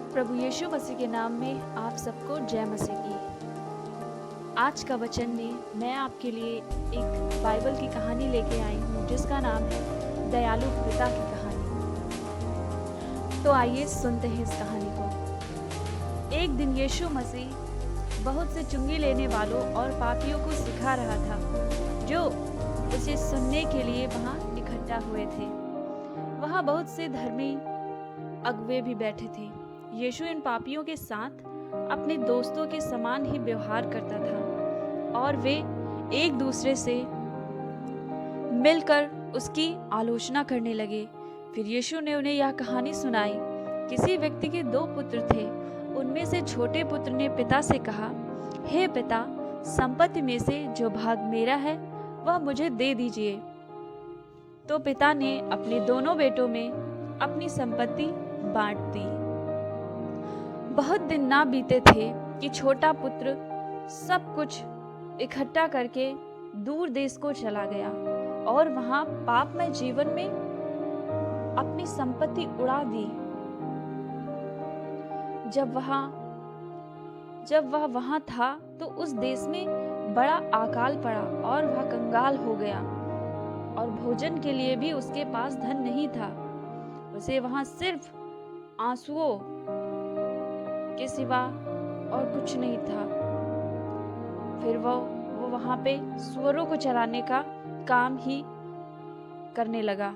प्रभु यीशु मसीह के नाम में आप सबको जय मसीह की। आज का वचन में मैं आपके लिए एक बाइबल की कहानी लेके आई हूँ जिसका नाम है दयालु पिता की कहानी। तो आइए सुनते हैं इस कहानी को। एक दिन यीशु मसीह बहुत से चुंगी लेने वालों और पापियों को सिखा रहा था जो उसे सुनने के लिए वहाँ इकट्ठा हुए थे। वहाँ बहुत से धर्मी अगुवे भी बैठे थे। यीशु इन पापियों के साथ अपने दोस्तों के समान ही व्यवहार करता था और वे एक दूसरे से मिलकर उसकी आलोचना करने लगे। फिर यीशु ने उन्हें यह कहानी सुनाई। किसी व्यक्ति के 2 पुत्र थे। उनमें से छोटे पुत्र ने पिता से कहा, हे पिता, संपत्ति में से जो भाग मेरा है वह मुझे दे दीजिए। तो पिता ने अपने दोनों बेटों में अपनी संपत्ति बांट दी। बहुत दिन ना बीते थे कि छोटा पुत्र सब कुछ इकट्ठा करके दूर देश को चला गया और वहां पापमय जीवन में अपनी संपत्ति उड़ा दी। जब वह वहां था तो उस देश में बड़ा अकाल पड़ा और वह कंगाल हो गया और भोजन के लिए भी उसके पास धन नहीं था। उसे वहां सिर्फ आंसुओं के सिवा और कुछ नहीं था। फिर वो वहां पे सुअरों को चराने का काम ही करने लगा।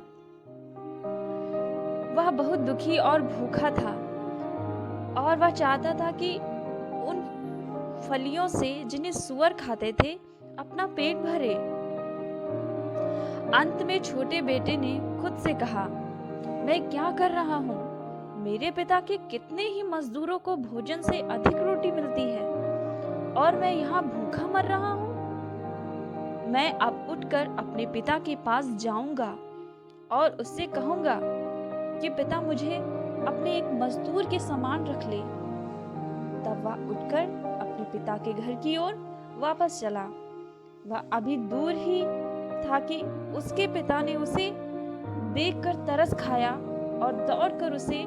वह बहुत दुखी और भूखा था और वह चाहता था कि उन फलियों से जिन्हें सुअर खाते थे अपना पेट भरे। अंत में छोटे बेटे ने खुद से कहा, मैं क्या कर रहा हूँ? मेरे पिता के कितने ही मजदूरों को भोजन से अधिक रोटी मिलती है और मैं यहाँ भूखा मर रहा हूँ। मैं अब उठकर अपने पिता के पास जाऊंगा और उससे कहूंगा कि पिता मुझे अपने एक मजदूर के समान रख ले। तब वह उठकर अपने पिता के घर की ओर वापस चला। वह अभी दूर ही था कि उसके पिता ने उसे देखकर तरस खाया और दौड़कर उसे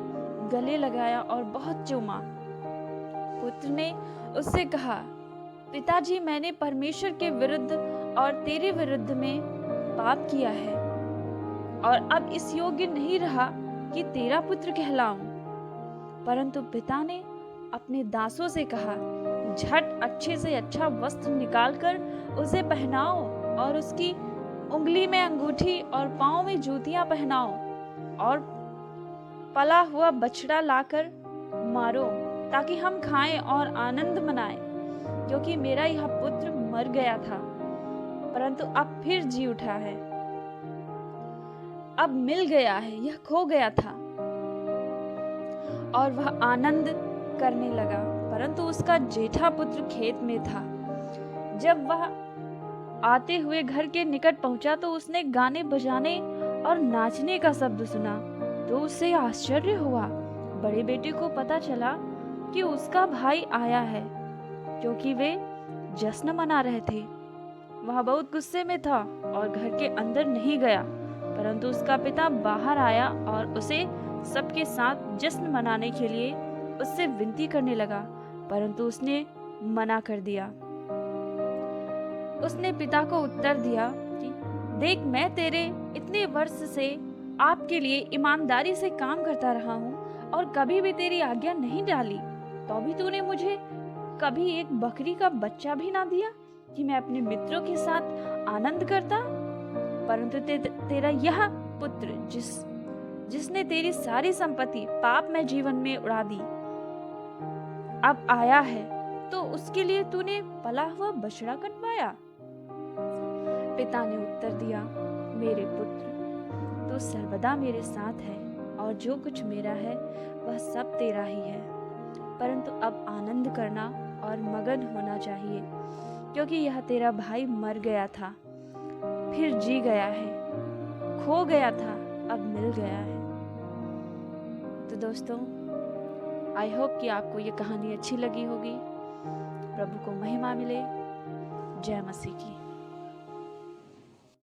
गले लगाया और बहुत चूमा। पुत्र ने उससे कहा, पिताजी, मैंने परमेश्वर के विरुद्ध और तेरे विरुद्ध में पाप किया है और अब इस योग्य नहीं रहा कि तेरा पुत्र कहलाऊं। परंतु पिता ने अपने दासों से कहा, झट अच्छे से अच्छा वस्त्र निकालकर उसे पहनाओ और उसकी उंगली में अंगूठी और पांव में जूतियां पहनाओ और पला हुआ बछड़ा लाकर मारो ताकि हम खाएं और आनंद मनाएं, क्योंकि मेरा यह पुत्र मर गया था परंतु अब फिर जी उठा है, अब मिल गया है, यह खो गया था। और वह आनंद करने लगा। परंतु उसका जेठा पुत्र खेत में था। जब वह आते हुए घर के निकट पहुंचा तो उसने गाने बजाने और नाचने का शब्द सुना तो उसे आश्चर्य हुआ। बड़े बेटे को पता चला कि उसका भाई आया है, क्योंकि वे जश्न मना रहे थे। वह बहुत गुस्से में था और घर के अंदर नहीं गया, परंतु उसका पिता बाहर आया और उसे सबके साथ जश्न मनाने के लिए उससे विनती करने लगा, परंतु उसने मना कर दिया। उसने पिता को उत्तर दिया कि देख, मैं तेरे इतने वर्ष से आपके लिए ईमानदारी से काम करता रहा हूँ और कभी भी तेरी आज्ञा नहीं डाली, तो भी तूने मुझे कभी एक बकरी का बच्चा भी ना दिया कि मैं अपने मित्रों के साथ आनंद करता। परंतु तेरा यह पुत्र जिसने तेरी सारी संपत्ति पाप में जीवन में उड़ा दी, अब आया है तो उसके लिए तूने पला हुआ बछड़ा कटवाया। पिता ने उत्तर दिया, मेरे पुत्र, तू सर्वदा मेरे साथ है और जो कुछ मेरा है वह सब तेरा ही है, परंतु अब आनंद करना और मगन होना चाहिए, क्योंकि यह तेरा भाई मर गया था फिर जी गया है, खो गया था अब मिल गया है। तो दोस्तों, आई होप कि आपको ये कहानी अच्छी लगी होगी। प्रभु को महिमा मिले। जय मसीह की।